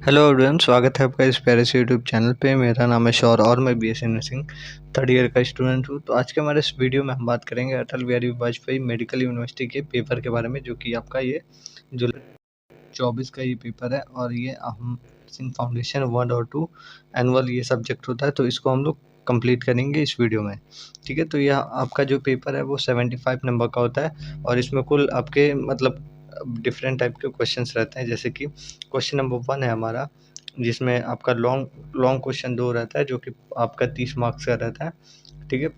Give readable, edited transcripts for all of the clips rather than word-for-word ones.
Hello everyone, स्वागत है आपका इस प्यारे से यूट्यूब चैनल पे। मेरा नाम है शौर और मैं बीएससी नर्सिंग थर्ड ईयर का स्टूडेंट हूँ। तो आज के हमारे इस वीडियो में हम बात करेंगे अटल बिहारी वाजपेयी मेडिकल यूनिवर्सिटी के पेपर के बारे में, जो कि आपका ये जुलाई 24 का ये पेपर है। और ये हम सिंह फाउंडेशन 1 और 2 एनुअल ये सब्जेक्ट होता है, तो इसको हम लोग कंप्लीट करेंगे इस वीडियो में। ठीक है, तो यह आपका जो पेपर है वो 75 नंबर का होता है और इसमें कुल आपके मतलब डिफरेंट टाइप के क्वेश्चंस रहते हैं। जैसे कि क्वेश्चन नंबर 1 है हमारा, जिसमें आपका लॉन्ग लॉन्ग क्वेश्चन 2 रहता है, जो कि आपका 30 मार्क्स का रहता है। ठीक है,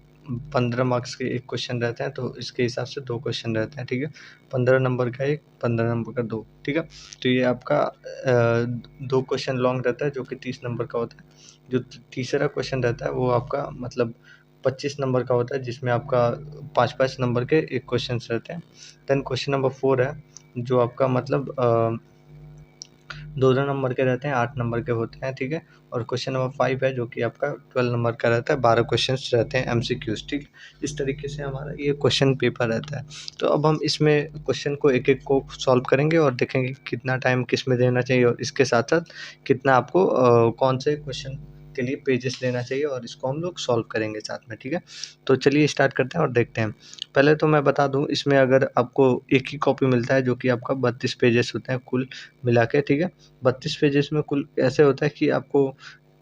15 मार्क्स के एक क्वेश्चन रहते हैं, तो इसके हिसाब से 2 क्वेश्चन रहते हैं। ठीक है, 15 नंबर का एक, 15 नंबर का 2। ठीक है, तो ये आपका 2 क्वेश्चन लॉन्ग रहता है, जो कि 30 नंबर का होता है। जो तीसरा क्वेश्चन रहता है वो आपका मतलब 25 नंबर का होता है, जिसमें आपका 5-5 नंबर के एक क्वेश्चन रहते हैं। देन क्वेश्चन नंबर 4 है, जो आपका मतलब 2-2 नंबर के रहते हैं, 8 नंबर के होते हैं। ठीक है, और क्वेश्चन नंबर 5 है, जो कि आपका 12 नंबर का रहता है, 12 क्वेश्चंस रहते हैं एमसीक्यूज। ठीक है, इस तरीके से हमारा ये क्वेश्चन पेपर रहता है। तो अब हम इसमें क्वेश्चन को एक-एक को सॉल्व करेंगे और देखेंगे कितना टाइम किस में देना चाहिए, और इसके साथ-साथ कितना आपको कौन से क्वेश्चन के लिए पेजेस लेना चाहिए, और इसको हम लोग सॉल्व करेंगे साथ में। ठीक है, तो चलिए स्टार्ट करते हैं और देखते हैं। पहले तो मैं बता दूँ, इसमें अगर आपको एक ही कॉपी मिलता है, जो कि आपका 32 पेजेस होते हैं कुल मिला के। ठीक है, 32 पेजेस में कुल ऐसे होता है कि आपको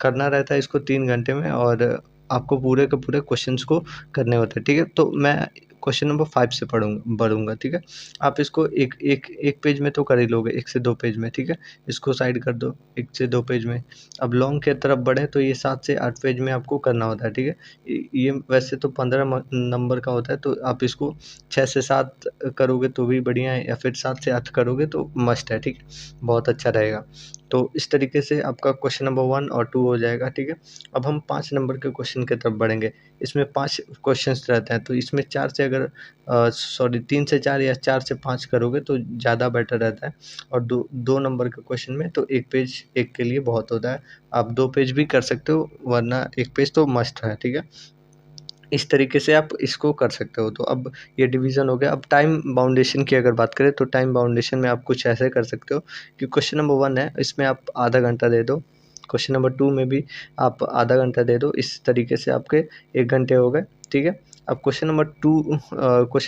करना रहता है इसको 3 घंटे में, और आपको पूरे के पूरे क्वेश्चंस को करने होते हैं। ठीक है, तो मैं क्वेश्चन नंबर 5 से बढ़ूँगा। ठीक है, आप इसको एक पेज में तो कर ही लोगे, 1 से 2 पेज में। ठीक है, इसको साइड कर दो 1 से 2 पेज में। अब लॉन्ग की तरफ बढ़ें तो ये 7 से 8 पेज में आपको करना होता है। ठीक है, ये वैसे तो 15 नंबर का होता है, तो आप इसको 6 से 7 करोगे तो भी बढ़िया है, या फिर 7 से 8 करोगे तो मस्ट है। ठीक है, बहुत अच्छा रहेगा। तो इस तरीके से आपका क्वेश्चन नंबर 1 और 2 हो जाएगा। ठीक है, अब हम 5 नंबर के क्वेश्चन की तरफ बढ़ेंगे। इसमें 5 क्वेश्चंस रहते हैं, तो इसमें 4 से अगर 3 से 4 या 4 से 5 करोगे तो ज़्यादा बेटर रहता है। और 2 नंबर के क्वेश्चन में तो 1 पेज एक के लिए बहुत होता है। आप 2 पेज भी कर सकते हो, वरना 1 पेज तो मस्ट है। ठीक है, इस तरीके से आप इसको कर सकते हो। तो अब ये डिवीज़न हो गया। अब टाइम बाउंडेशन की अगर बात करें, तो टाइम बाउंडेशन में आप कुछ ऐसे कर सकते हो कि क्वेश्चन नंबर 1 है, इसमें आप आधा घंटा दे दो। क्वेश्चन नंबर 2 में भी आप आधा घंटा दे दो। इस तरीके से आपके 1 घंटे हो गए। ठीक है, अब क्वेश्चन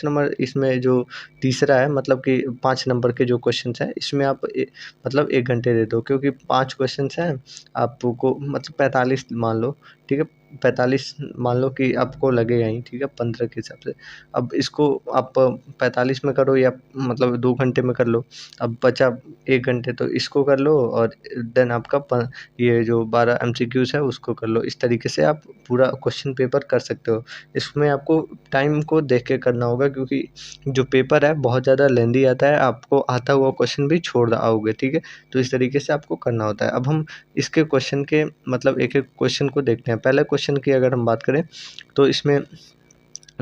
नंबर इसमें जो तीसरा है, मतलब कि 5 नंबर के जो क्वेश्चंस हैं, इसमें आप मतलब 1 घंटे दे दो, क्योंकि 5 क्वेश्चंस हैं, आपको मतलब 45 मान लो। ठीक है, 45 मान लो कि आपको लगेगा ही। ठीक है, 15 के हिसाब से। अब इसको आप 45 में करो या मतलब 2 घंटे में कर लो। अब बचा 1 घंटे, तो इसको कर लो, और देन आपका ये जो 12 एमसीक्यूज़ है उसको कर लो। इस तरीके से आप पूरा क्वेश्चन पेपर कर सकते हो। इसमें आपको टाइम को देख के करना होगा, क्योंकि जो पेपर है बहुत ज़्यादा लेंदी आता है, आपको आता हुआ क्वेश्चन भी छोड़ आओगे। ठीक है, तो इस तरीके से आपको करना होता है। अब हम इसके क्वेश्चन के मतलब एक-एक क्वेश्चन को देखते हैं। पहले क्वेश्चन की अगर हम बात करें, तो इसमें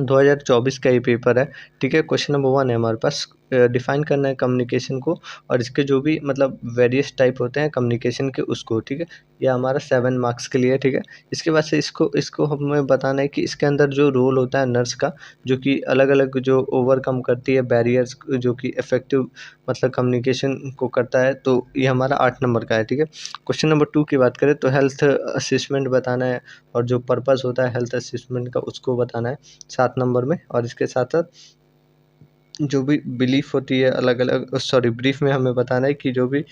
2024 का ये पेपर है। ठीक है, क्वेश्चन नंबर 1 है हमारे पास, डिफ़ाइन करना है कम्युनिकेशन को, और इसके जो भी मतलब वेरियस टाइप होते हैं कम्युनिकेशन के उसको। ठीक है, ये हमारा 7 मार्क्स के लिए है। ठीक है, इसके बाद से इसको हमें बताना है कि इसके अंदर जो रोल होता है नर्स का, जो कि अलग-अलग जो ओवरकम करती है बैरियर्स, जो कि इफ़ेक्टिव मतलब कम्युनिकेशन को करता है, तो ये हमारा 8 नंबर का है। ठीक है, क्वेश्चन नंबर 2 की बात करें, तो हेल्थ असेसमेंट बताना है, और जो पर्पस होता है हेल्थ असेसमेंट का उसको बताना है 7 नंबर में। और इसके साथ-साथ जो भी बिलीफ होती है अलग-अलग, ब्रीफ में हमें बताना है कि जो भी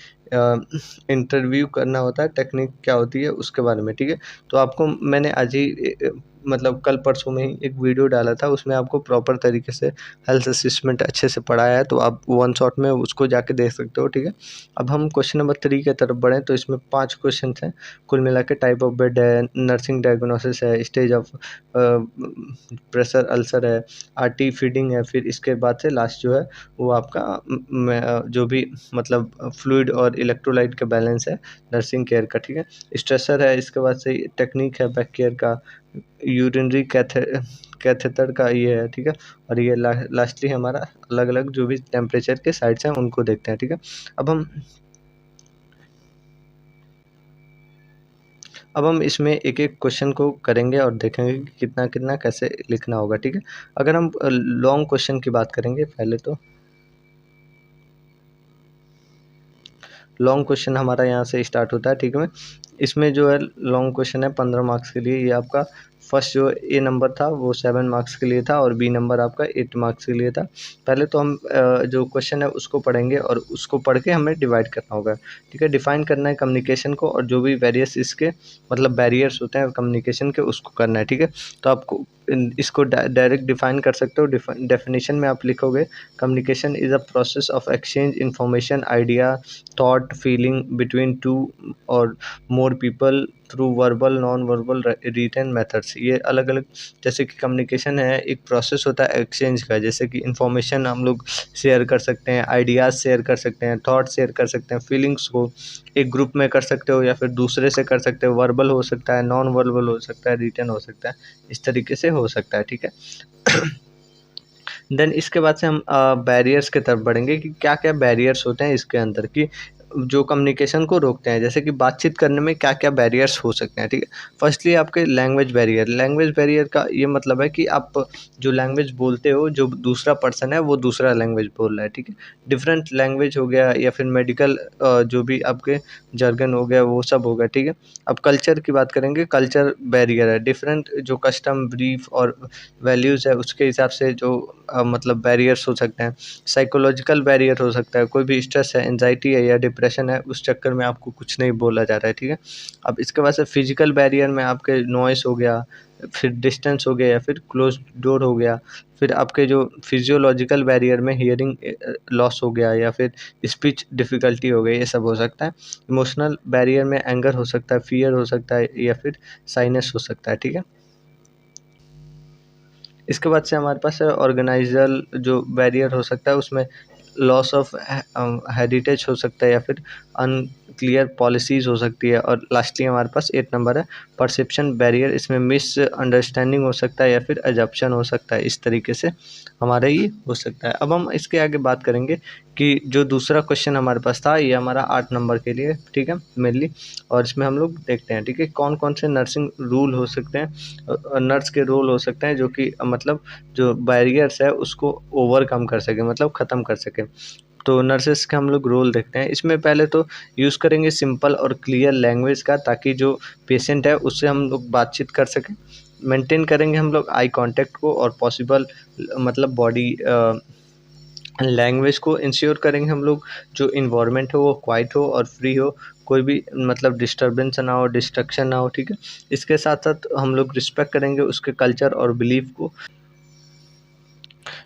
इंटरव्यू करना होता है, टेक्निक क्या होती है उसके बारे में। ठीक है, तो आपको मैंने आज ही मतलब कल परसों में ही एक वीडियो डाला था, उसमें आपको प्रॉपर तरीके से हेल्थ असेसमेंट अच्छे से पढ़ाया है, तो आप वन शॉट में उसको जाके देख सकते हो। ठीक है, अब हम क्वेश्चन नंबर 3 की तरफ बढ़ें, तो इसमें 5 क्वेश्चन हैं कुल मिला के। टाइप ऑफ बेड है, नर्सिंग डायग्नोसिस है, स्टेज ऑफ प्रेशर अल्सर है, आरटी फीडिंग है, फिर इसके बाद से लास्ट जो है वो आपका जो भी मतलब फ्लूइड और इलेक्ट्रोलाइट का बैलेंस है नर्सिंग केयर का। ठीक है, स्ट्रेसर है, इसके बाद से टेक्निक है बैक केयर का, यूरिनरी कैथेटर का ये है। ठीक है, और ये लास्टली हमारा अलग-अलग जो भी टेम्परेचर के साइड्स हैं उनको देखते हैं। ठीक है, अब हम इसमें एक-एक क्वेश्चन को करेंगे और देखेंगे कि कितना-कितना कैसे लिखना होगा। ठीक है, अगर हम लॉन्ग क्वेश्चन की बात करेंगे पहले, लॉन्ग क्वेश्चन हमारा यहाँ से स्टार्ट होता है, ठीक है। इसमें जो है लॉन्ग क्वेश्चन है 15 मार्क्स के लिए। ये आपका फर्स्ट जो ए नंबर था वो 7 मार्क्स के लिए था और बी नंबर आपका 8 मार्क्स के लिए था। पहले तो हम जो क्वेश्चन है उसको पढ़ेंगे और उसको पढ़ के हमें डिवाइड करना होगा, ठीक है। डिफाइन करना है कम्युनिकेशन को और जो भी वेरियस इसके मतलब बैरियर्स होते हैं कम्युनिकेशन के उसको करना है, ठीक है। तो आपको इसको डायरेक्ट डिफाइन कर सकते हो। डेफिनेशन में आप लिखोगे communication is a process of exchange information, idea, thought, feeling between two और more people through verbal, non verbal, written methods. ये अलग अलग, जैसे कि कम्युनिकेशन है एक प्रोसेस होता है एक्सचेंज का, जैसे कि इंफॉर्मेशन हम लोग शेयर कर सकते हैं, आइडियाज़ शेयर कर सकते हैं, थॉट शेयर कर सकते हैं, फीलिंग्स को एक ग्रुप में कर सकते हो या फिर दूसरे से कर सकते हो। वर्बल हो सकता है, नॉन वर्बल हो सकता है, रिटन हो सकता है, इस तरीके से हो सकता है, ठीक है। देन इसके बाद से हम बैरियर्स की तरफ बढ़ेंगे कि क्या क्या बैरियर्स होते हैं इसके अंदर की जो कम्युनिकेशन को रोकते हैं, जैसे कि बातचीत करने में क्या क्या बैरियर्स हो सकते हैं, ठीक है। फर्स्टली आपके लैंग्वेज बैरियर। लैंग्वेज बैरियर का ये मतलब है कि आप जो लैंग्वेज बोलते हो, जो दूसरा पर्सन है वो दूसरा लैंग्वेज बोल रहा है, ठीक है। डिफरेंट लैंग्वेज हो गया या फिर मेडिकल जो भी आपके jargon हो गया वो सब हो गया, ठीक है। अब कल्चर की बात करेंगे। कल्चर बैरियर है, डिफरेंट जो कस्टम, ब्रीफ और वैल्यूज़ है उसके हिसाब से जो मतलब बैरियर्स हो सकते हैं। साइकोलॉजिकल बैरियर हो सकता है, कोई भी स्ट्रेस है, एंजाइटी है या डिप्रेशन है, उस चक्कर में आपको कुछ नहीं बोला जा रहा है, ठीक है। अब इसके बाद से फिजिकल बैरियर में आपके नॉइस हो गया, फिर डिस्टेंस हो गया या फिर क्लोज डोर हो गया। फिर आपके जो फिजियोलॉजिकल बैरियर में हियरिंग लॉस हो गया या फिर स्पीच डिफ़िकल्टी हो गई, ये सब हो सकता है। इमोशनल बैरियर में एंगर हो सकता है, फ़ियर हो सकता है या फिर साइनेस हो सकता है, ठीक है। इसके बाद से हमारे पास ऑर्गेनाइज़ल जो बैरियर हो सकता है, उसमें लॉस ऑफ हेरिटेज हो सकता है या फिर अनक्लियर पॉलिसीज़ हो सकती है। और लास्टली हमारे पास 8 नंबर है परसेप्शन बैरियर। इसमें मिसअंडरस्टैंडिंग हो सकता है या फिर अजम्पशन हो सकता है। इस तरीके से हमारा ये हो सकता है। अब हम इसके आगे बात करेंगे कि जो दूसरा क्वेश्चन हमारे पास था ये हमारा 8 नंबर के लिए, ठीक है, मेनली। और इसमें हम लोग देखते हैं, ठीक है, कौन कौन से नर्सिंग रूल हो सकते हैं, नर्स के रोल हो सकते हैं जो कि मतलब जो बैरियर्स है उसको ओवरकम कर सके, मतलब ख़त्म कर सके। तो नर्सेस का हम लोग रोल देखते हैं। इसमें पहले तो यूज़ करेंगे सिंपल और क्लियर लैंग्वेज का, ताकि जो पेशेंट है उससे हम लोग बातचीत कर सकें। मेंटेन करेंगे हम लोग आई कांटेक्ट को और पॉसिबल मतलब बॉडी लैंग्वेज को इंश्योर करेंगे हम लोग। जो इन्वायरमेंट हो वो क्वाइट हो और फ्री हो, कोई भी मतलब डिस्टर्बेंस ना हो, डिस्ट्रक्शन ना हो, ठीक है। इसके साथ-साथ हम लोग रिस्पेक्ट करेंगे उसके कल्चर और बिलीफ को।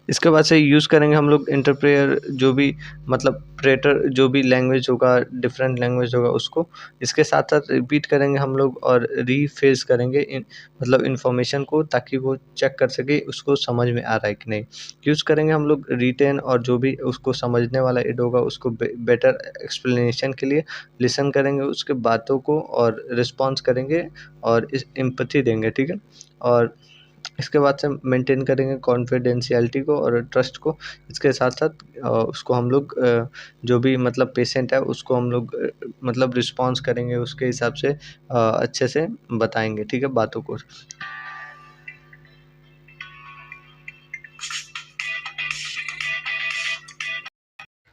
इसके बाद से यूज़ करेंगे हम लोग इंटरप्रेयर, जो भी मतलब प्रेटर जो भी लैंग्वेज होगा, डिफरेंट लैंग्वेज होगा उसको। इसके साथ-साथ रिपीट करेंगे हम लोग और रीफ्रेज़ करेंगे मतलब इन्फॉर्मेशन को, ताकि वो चेक कर सके उसको समझ में आ रहा है कि नहीं। यूज़ करेंगे हम लोग रिटेन और जो भी उसको समझने वाला एड होगा उसको बेटर एक्सप्लेनेशन के लिए लिसन करेंगे उसके बातों को और रिस्पॉन्स करेंगे और इस एम्पैथी देंगे, ठीक है। और इसके बाद से मेंटेन करेंगे कॉन्फिडेंशियलिटी को और ट्रस्ट को। इसके साथ-साथ उसको हम लोग जो भी मतलब पेशेंट है उसको हम लोग मतलब रिस्पॉन्स करेंगे उसके हिसाब से अच्छे से बताएँगे, ठीक है, बातों को।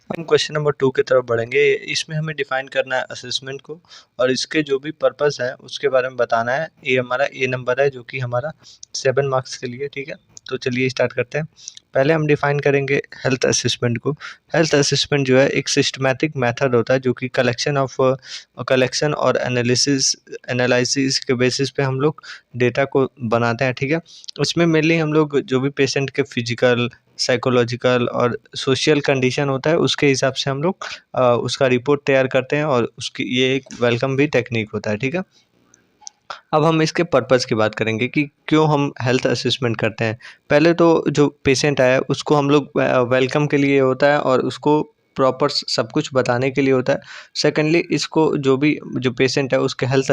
हम क्वेश्चन नंबर 2 की तरफ बढ़ेंगे। इसमें हमें डिफाइन करना है असेसमेंट को और इसके जो भी पर्पस है उसके बारे में बताना है। ये हमारा ए नंबर है जो कि हमारा 7 मार्क्स के लिए, ठीक है। तो चलिए स्टार्ट करते हैं। पहले हम डिफाइन करेंगे हेल्थ असेसमेंट को। हेल्थ असेसमेंट जो है एक सिस्टमैटिक मेथड होता है जो कि कलेक्शन और एनालिसिस के बेसिस पे हम लोग डेटा को बनाते हैं, ठीक है। उसमें मेनली हम लोग जो भी पेशेंट के फिजिकल, साइकोलॉजिकल और सोशल कंडीशन होता है उसके हिसाब से हम लोग उसका रिपोर्ट तैयार करते हैं और उसकी ये एक वेलकम भी टेक्निक होता है, ठीक है। अब हम इसके पर्पस की बात करेंगे कि क्यों हम हेल्थ असेसमेंट करते हैं। पहले तो जो पेशेंट आया उसको हम लोग वेलकम के लिए होता है और उसको प्रॉपर सब कुछ बताने के लिए होता है। सेकेंडली इसको जो पेशेंट है उसके हेल्थ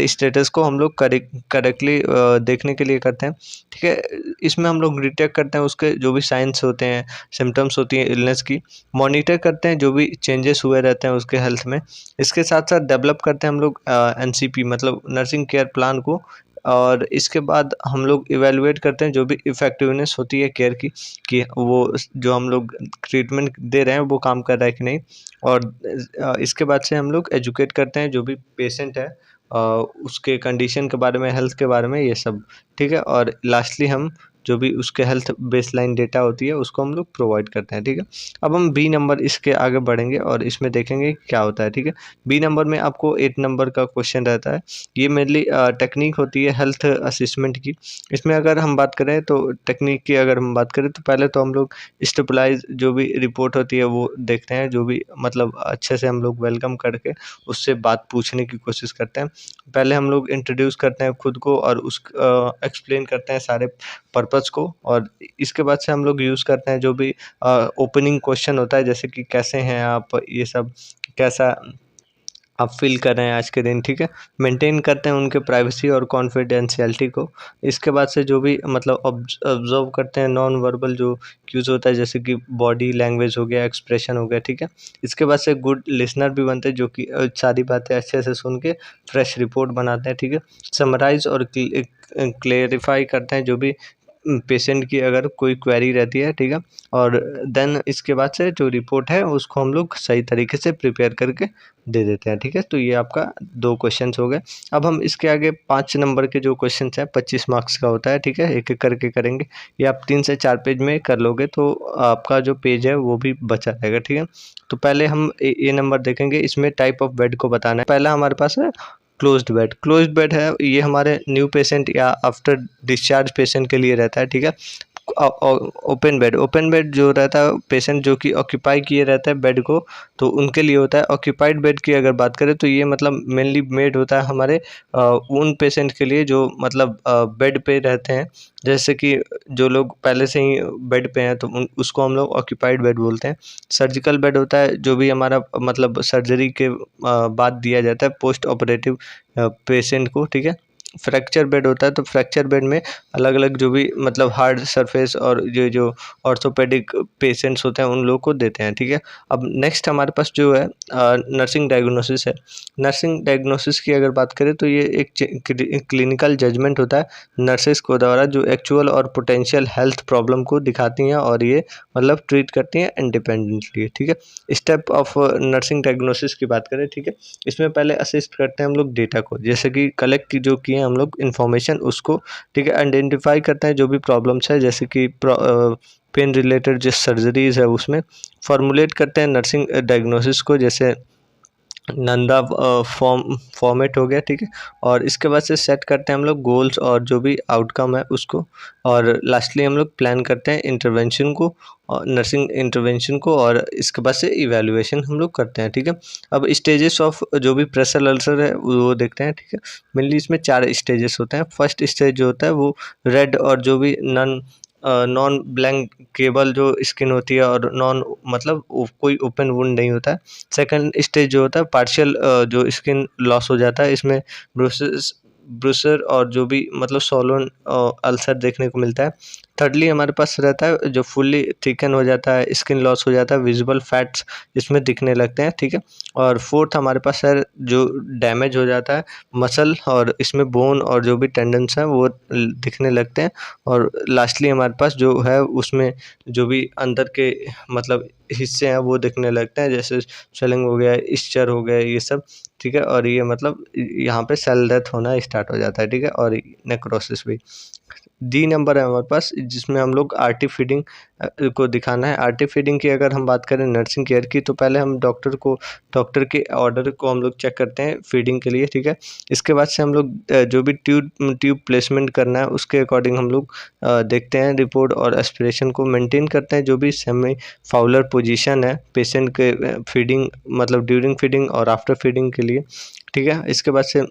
स्टेटस को हम लोग करेक्टली देखने के लिए करते हैं, ठीक है। इसमें हम लोग डिटेक्ट करते हैं उसके जो भी साइंस होते हैं, सिम्टम्स होती हैं इलनेस की, मॉनिटर करते हैं जो भी चेंजेस हुए रहते हैं उसके हेल्थ में। इसके साथ साथ डेवलप करते हैं हम लोग एनसीपी मतलब नर्सिंग केयर प्लान को और इसके बाद हम लोग इवैल्यूएट करते हैं जो भी इफ़ेक्टिवनेस होती है केयर की, कि वो जो हम लोग ट्रीटमेंट दे रहे हैं वो काम कर रहा है कि नहीं। और इसके बाद से हम लोग एजुकेट करते हैं जो भी पेशेंट है उसके कंडीशन के बारे में, हेल्थ के बारे में, ये सब, ठीक है। और लास्टली हम जो भी उसके हेल्थ बेसलाइन डेटा होती है उसको हम लोग प्रोवाइड करते हैं, ठीक है। अब हम बी नंबर इसके आगे बढ़ेंगे और इसमें देखेंगे क्या होता है, ठीक है। बी नंबर में आपको 8 नंबर का क्वेश्चन रहता है। ये मेनली टेक्निक होती है हेल्थ असेसमेंट की। इसमें अगर हम बात करें तो टेक्निक की अगर हम बात करें तो पहले तो हम लोग स्टेबलाइज जो भी रिपोर्ट होती है वो देखते हैं, जो भी मतलब अच्छे से हम लोग वेलकम करके उससे बात पूछने की कोशिश करते हैं। पहले हम लोग इंट्रोड्यूस करते हैं खुद को और एक्सप्लेन करते हैं सारे पर्पस को, और इसके बाद से हम लोग यूज़ करते हैं जो भी ओपनिंग क्वेश्चन होता है, जैसे कि कैसे हैं आप, ये सब, कैसा आप फ़ील कर रहे हैं आज के दिन, ठीक है। मेंटेन करते हैं उनके प्राइवेसी और कॉन्फिडेंशियलिटी को। इसके बाद से जो भी मतलब ऑब्ज़र्व करते हैं नॉन वर्बल जो क्यूज़ होता है, जैसे कि बॉडी लैंग्वेज हो गया, एक्सप्रेशन हो गया, ठीक है। इसके बाद से गुड लिसनर भी बनते हैं जो कि सारी बातें अच्छे से सुन के फ्रेश रिपोर्ट बनाते हैं, ठीक है। समराइज़ और क्लेरिफ़ाई करते हैं जो भी पेशेंट की अगर कोई क्वेरी रहती है, ठीक है। और देन इसके बाद से जो रिपोर्ट है उसको हम लोग सही तरीके से प्रिपेयर करके दे देते हैं, ठीक है। तो ये आपका 2 क्वेश्चंस हो गए। अब हम इसके आगे 5 नंबर के जो क्वेश्चंस हैं 25 मार्क्स का होता है, ठीक है। एक-एक करके करेंगे। ये आप 3 से 4 पेज में कर लोगे तो आपका जो पेज है वो भी बचा रहेगा, ठीक है। तो पहले हम ए नंबर देखेंगे, इसमें टाइप ऑफ बेड को बताना है। पहला हमारे पास है क्लोज्ड बेड। क्लोज्ड बेड है, ये हमारे न्यू पेशेंट या आफ्टर डिस्चार्ज पेशेंट के लिए रहता है, ठीक है। ओपन बेड जो रहता है पेशेंट जो कि ऑक्यूपाई किए रहता है बेड को, तो उनके लिए होता है। ऑक्यूपाइड बेड की अगर बात करें तो ये मतलब मेनली मेड होता है हमारे उन पेशेंट के लिए जो मतलब बेड पे रहते हैं, जैसे कि जो लोग पहले से ही बेड पे हैं तो उसको हम लोग ऑक्यूपाइड बेड बोलते हैं। सर्जिकल बेड होता है जो भी हमारा मतलब सर्जरी के बाद दिया जाता है पोस्ट ऑपरेटिव पेशेंट को, ठीक है। फ्रैक्चर बेड होता है, तो फ्रैक्चर बेड में अलग-अलग जो भी मतलब हार्ड सरफेस और ये जो ऑर्थोपेडिक पेशेंट्स होते हैं उन लोगों को देते हैं, ठीक है। अब नेक्स्ट हमारे पास जो है नर्सिंग डायग्नोसिस है। नर्सिंग डायग्नोसिस की अगर बात करें तो ये एक क्लिनिकल जजमेंट होता है नर्सेस को द्वारा, जो एक्चुअल और पोटेंशियल हेल्थ प्रॉब्लम को दिखाती हैं और ये मतलब ट्रीट करती हैं इंडिपेंडेंटली, ठीक है। स्टेप ऑफ नर्सिंग डायग्नोसिस की बात करें, ठीक है। इसमें पहले असिस्ट करते हैं हम लोग डेटा को, जैसे कि कलेक्ट की जो किए हम लोग इन्फॉर्मेशन उसको, ठीक है। आइडेंटिफाई करते हैं जो भी प्रॉब्लम्स है, जैसे कि पेन रिलेटेड जो सर्जरीज है उसमें फॉर्मुलेट करते हैं नर्सिंग डायग्नोसिस को, जैसे नंदा फॉर्मेट हो गया, ठीक है। और इसके बाद से सेट करते हैं हम लोग गोल्स और जो भी आउटकम है उसको, और लास्टली हम लोग प्लान करते हैं इंटरवेंशन को और नर्सिंग इंटरवेंशन को, और इसके बाद से इवैल्यूएशन हम लोग करते हैं, ठीक है। अब स्टेजेस ऑफ जो भी प्रेशर अल्सर है वो देखते हैं, ठीक है। मेनली इसमें 4 स्टेजेस होते हैं। फर्स्ट स्टेज जो होता है वो रेड और जो भी नॉन ब्लैंक केबल जो स्किन होती है और नॉन मतलब कोई ओपन वुंड नहीं होता है। सेकंड स्टेज जो होता है पार्शियल जो स्किन लॉस हो जाता है, इसमें ब्रूसर और जो भी मतलब सोलन अल्सर देखने को मिलता है। thirdly हमारे पास रहता है जो फुल्ली थिकन हो जाता है, स्किन लॉस हो जाता है, विजिबल फैट्स इसमें दिखने लगते हैं, ठीक है। और फोर्थ हमारे पास है जो डैमेज हो जाता है मसल और इसमें बोन और जो भी टेंडन्स हैं वो दिखने लगते हैं। और लास्टली हमारे पास जो है उसमें जो भी अंदर के मतलब हिस्से हैं वो दिखने लगते हैं, जैसे स्वेलिंग हो गया, इस्चर हो गया, ये सब, ठीक है। और ये मतलब यहाँ पे सेल डेथ होना स्टार्ट हो जाता है, ठीक है, और नेक्रोसिस भी। डी नंबर है हमारे पास जिसमें हम लोग आरटी फीडिंग को दिखाना है। आरटी फीडिंग की अगर हम बात करें नर्सिंग केयर की, तो पहले हम डॉक्टर के ऑर्डर को हम लोग चेक करते हैं फीडिंग के लिए, ठीक है। इसके बाद से हम लोग जो भी ट्यूब प्लेसमेंट करना है उसके अकॉर्डिंग हम लोग देखते हैं रिपोर्ट और एस्पिरेशन को मेंटेन करते हैं, जो भी सेमी फाउलर पोजीशन है पेशेंट के फीडिंग मतलब ड्यूरिंग फीडिंग और आफ्टर फीडिंग के लिए, ठीक है। इसके बाद से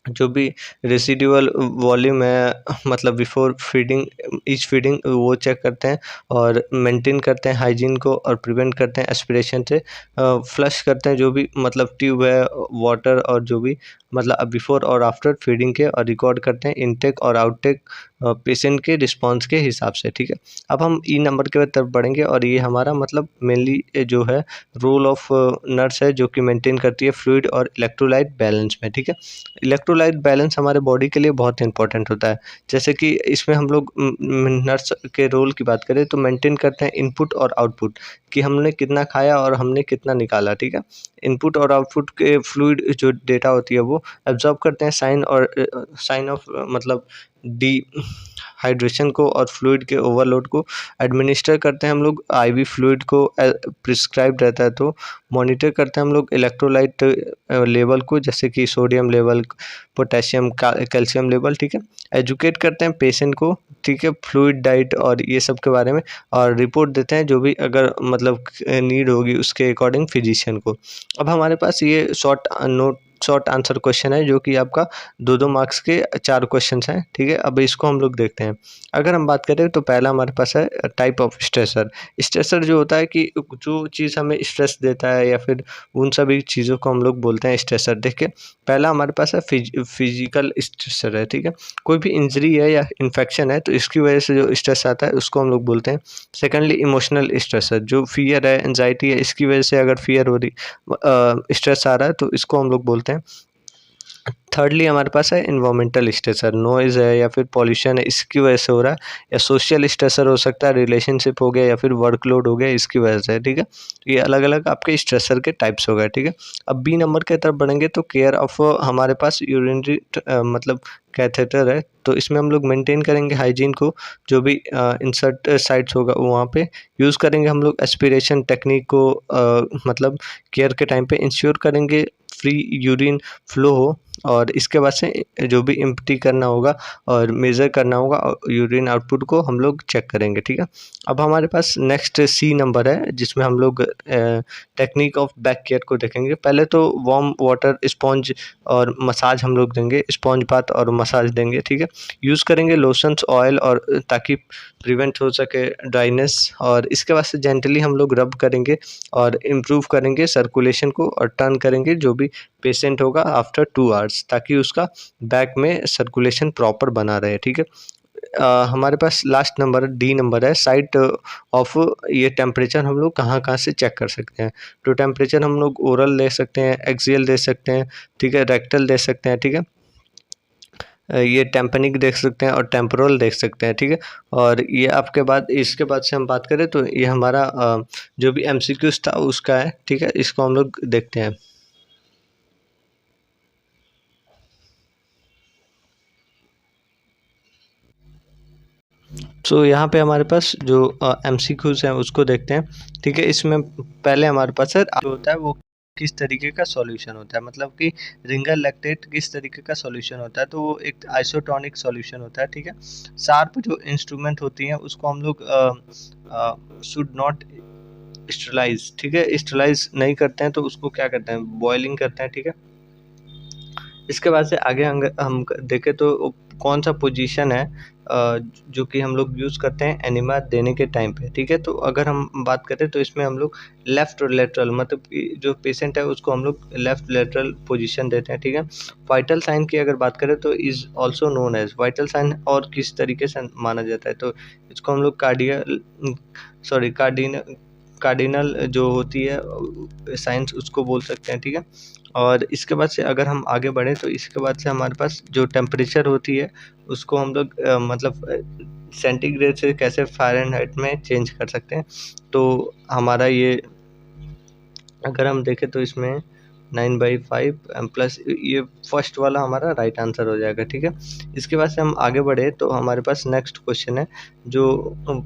जो भी रेसिडुअल वॉल्यूम है मतलब बिफोर फीडिंग ईच फीडिंग वो चेक करते हैं और मेंटेन करते हैं हाइजीन को और प्रिवेंट करते हैं एस्पिरेशन से। फ्लश करते हैं जो भी मतलब ट्यूब है वाटर और जो भी मतलब बिफोर और आफ्टर फीडिंग के, और रिकॉर्ड करते हैं इनटेक और आउटटेक पेशेंट के रिस्पॉन्स के हिसाब से, ठीक है। अब हम ई नंबर के तरफ बढ़ेंगे और ये हमारा मतलब मेनली जो है रोल ऑफ नर्स है, जो कि मेंटेन करती है फ्लूइड और इलेक्ट्रोलाइट बैलेंस में, ठीक है। इलेक्ट्रोलाइट बैलेंस हमारे बॉडी के लिए बहुत इंपॉर्टेंट होता है। जैसे कि इसमें हम लोग नर्स के रोल की बात करें तो मेंटेन करते हैं इनपुट और आउटपुट, कि हमने कितना खाया और हमने कितना निकाला, ठीक है। इनपुट और आउटपुट के फ्लूइड जो डेटा होती है वो एब्जॉर्ब करते हैं साइन ऑफ मतलब डिहाइड्रेशन को और फ्लूइड के ओवरलोड को एडमिनिस्टर करते हैं हम लोग। आईवी फ्लूइड को प्रिस्क्राइब रहता है तो मॉनिटर करते हैं हम लोग इलेक्ट्रोलाइट लेवल को, जैसे कि sodium level, potassium, calcium level, ठीक है। एजुकेट करते हैं पेशेंट को, ठीक है, फ्लूइड डाइट और ये सब के बारे में, और रिपोर्ट देते हैं जो भी अगर मतलब नीड होगी उसके अकॉर्डिंग फिजिशियन को। अब हमारे पास ये शॉर्ट आंसर क्वेश्चन है, जो कि आपका 2-2 मार्क्स के 4 क्वेश्चंस हैं, ठीक है। अब इसको हम लोग देखते हैं। अगर हम बात करें तो पहला हमारे पास है टाइप ऑफ स्ट्रेसर। स्ट्रेसर जो होता है कि जो चीज़ हमें स्ट्रेस देता है या फिर उन सभी चीज़ों को हम लोग बोलते हैं स्ट्रेसर। देखिए, पहला हमारे पास है फिजिकल स्ट्रेसर है, ठीक है। कोई भी इंजरी है या इन्फेक्शन है तो इसकी वजह से जो स्ट्रेस आता है उसको हम लोग बोलते हैं। सेकेंडली, इमोशनल स्ट्रेसर, जो फियर है, एंजाइटी है, इसकी वजह से अगर फियर हो रही स्ट्रेस आ रहा है तो इसको हम लोग बोलते हैं। थर्डली हमारे पास है इन्वायरमेंटल स्ट्रेसर, नॉइज़ है या फिर पॉल्यूशन है इसकी वजह से हो रहा है, या सोशल स्ट्रेसर हो सकता है, रिलेशनशिप हो गया या फिर वर्कलोड हो गया इसकी वजह से, ठीक है। ये अलग अलग आपके स्ट्रेसर के टाइप्स हो गए, ठीक है। अब बी नंबर की तरफ बढ़ेंगे तो केयर ऑफ हमारे पास यूरिनरी मतलब कैथेटर है, तो इसमें हम लोग मेंटेन करेंगे हाइजीन को, जो भी इंसर्ट साइट्स होगा वहाँ पे यूज़ करेंगे हम लोग एस्पिरेशन टेक्निक को, मतलब केयर के टाइम पे इंश्योर करेंगे फ्री यूरिन फ्लो हो, और इसके बाद से जो भी एम्प्टी करना होगा और मेज़र करना होगा यूरिन आउटपुट को हम लोग चेक करेंगे, ठीक है। अब हमारे पास नेक्स्ट सी नंबर है, जिसमें हम लोग टेक्निक ऑफ बैक केयर को देखेंगे। पहले तो वार्म वाटर, स्पॉन्ज और मसाज हम लोग देंगे, स्पॉन्ज बाथ और मसाज देंगे, ठीक है। यूज़ करेंगे लोशंस, ऑयल, और ताकि प्रिवेंट हो सके ड्राइनेस, और इसके बाद से जेंटली हम लोग रब करेंगे और इम्प्रूव करेंगे सर्कुलेशन को, और टर्न करेंगे जो भी पेशेंट होगा आफ्टर 2 आवर्स, ताकि उसका बैक में सर्कुलेशन प्रॉपर बना रहे, ठीक है। हमारे पास लास्ट नंबर डी नंबर है, साइट ऑफ ये टेम्परेचर हम लोग कहाँ कहाँ से चेक कर सकते हैं। तो टेम्परेचर हम लोग ओरल ले सकते हैं, एक्सियल दे सकते हैं, ठीक है, रेक्टल दे सकते हैं, ठीक है। ये टेम्पनिक देख सकते हैं और टेम्पोरल देख सकते हैं, ठीक है। और ये आपके बाद इसके बाद से हम बात करें तो ये हमारा जो भी एमसीक्यूज था उसका है, ठीक है। इसको हम लोग देखते हैं। तो यहाँ पे हमारे पास जो एमसीक्यूज हैं उसको देखते हैं, ठीक है। इसमें पहले हमारे पास है जो होता है वो किस तरीके का सॉल्यूशन होता है, मतलब कि रिंगर लैक्टेट किस तरीके का सॉल्यूशन होता है, तो वो एक आइसोटोनिक सॉल्यूशन होता है, ठीक है। शार्प जो इंस्ट्रूमेंट होती हैं उसको हम लोग शुड नॉट स्टरलाइज, ठीक है। स्टरलाइज नहीं करते हैं तो उसको क्या करते हैं, बॉइलिंग करते हैं, ठीक है। इसके बाद से आगे हम देखें तो कौन सा पोजीशन है जो कि हम लोग यूज़ करते हैं एनिमा देने के टाइम पे, ठीक है। तो अगर हम बात करें तो इसमें हम लोग लेफ़्ट लेटरल, मतलब कि जो पेशेंट है उसको हम लोग लेफ़्ट लेटरल पोजीशन देते हैं, ठीक है। वाइटल साइन की अगर बात करें तो is also known as vital sign, और किस तरीके से माना जाता है तो इसको हम लोग कार्डिनल जो होती है साइंस उसको बोल सकते हैं, ठीक है। और इसके बाद से अगर हम आगे बढ़ें तो इसके बाद से हमारे पास जो टेम्परेचर होती है उसको हम लोग मतलब सेंटीग्रेड से कैसे फ़ारेनहाइट में चेंज कर सकते हैं। तो हमारा ये अगर हम देखें तो इसमें 9/5 प्लस ये फर्स्ट वाला हमारा राइट आंसर हो जाएगा, ठीक है। इसके बाद से हम आगे बढ़े तो हमारे पास नेक्स्ट क्वेश्चन है, जो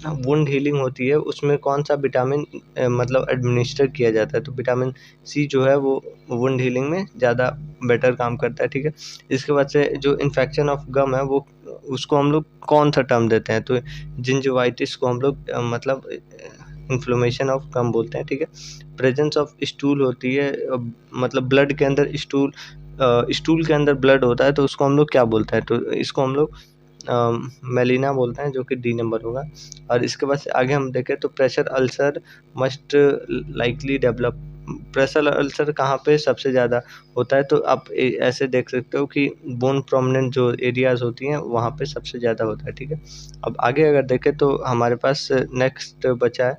वुंड हीलिंग होती है उसमें कौन सा विटामिन मतलब एडमिनिस्टर किया जाता है, तो विटामिन सी जो है वो वुंड हीलिंग में ज़्यादा बेटर काम करता है, ठीक है। इसके बाद से जो इन्फेक्शन ऑफ गम है वो उसको हम लोग कौन सा टर्म देते हैं, तो जिंजिवाइटिस को हम लोग मतलब इन्फ्लेमेशन ऑफ गम बोलते हैं, ठीक है। प्रेजेंस ऑफ स्टूल होती है, मतलब ब्लड के अंदर स्टूल के अंदर ब्लड होता है तो उसको हम लोग क्या बोलते हैं, तो इसको हम लोग मेलिना बोलते हैं, जो कि डी नंबर होगा। और इसके बाद से आगे हम देखें तो pressure ulcer must likely develop pressure ulcer कहाँ पे सबसे ज़्यादा होता है, तो आप ऐसे देख सकते हो कि बोन प्रोमिनेंट जो एरियाज़ होती हैं वहाँ पे सबसे ज़्यादा होता है, ठीक है। अब आगे अगर देखें तो हमारे पास नेक्स्ट बचा है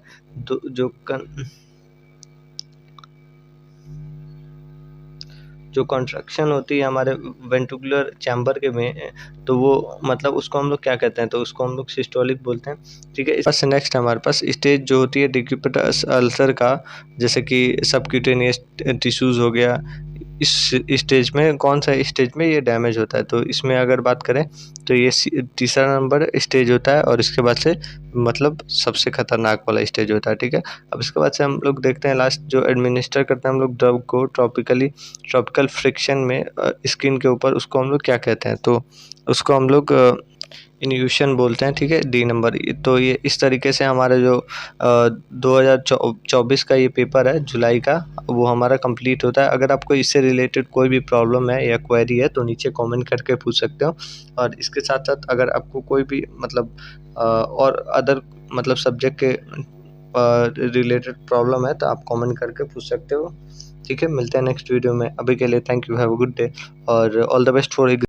जो कंस्ट्रक्शन होती है हमारे वेंट्रिकुलर चैम्बर के में, तो वो मतलब उसको हम लोग क्या कहते हैं, तो उसको हम लोग सिस्टोलिक बोलते हैं, ठीक है। बस नेक्स्ट हमारे पास स्टेज जो होती है डिक्यूबिटस अल्सर का, जैसे कि सबक्यूटेनियस टिश्यूज़ हो गया, इस स्टेज में कौन सा स्टेज में ये डैमेज होता है, तो इसमें अगर बात करें तो ये तीसरा नंबर स्टेज होता है, और इसके बाद से मतलब सबसे खतरनाक वाला स्टेज होता है, ठीक है। अब इसके बाद से हम लोग देखते हैं लास्ट जो एडमिनिस्टर करते हैं हम लोग ड्रग को ट्रॉपिकल फ्रिक्शन में स्किन के ऊपर, उसको हम लोग क्या कहते हैं, तो उसको हम लोग इन्यूशन बोलते हैं, ठीक है, डी नंबर। तो ये इस तरीके से हमारा जो 2024 का ये पेपर है जुलाई का, वो हमारा कंप्लीट होता है। अगर आपको इससे रिलेटेड कोई भी प्रॉब्लम है या क्वेरी है तो नीचे कमेंट करके पूछ सकते हो, और इसके साथ साथ अगर आपको कोई भी मतलब और अदर मतलब सब्जेक्ट के रिलेटेड प्रॉब्लम है तो आप कमेंट करके पूछ सकते हो, ठीक है। मिलते हैं नेक्स्ट वीडियो में, अभी के लिए thank you, have a good day और ऑल द बेस्ट फॉर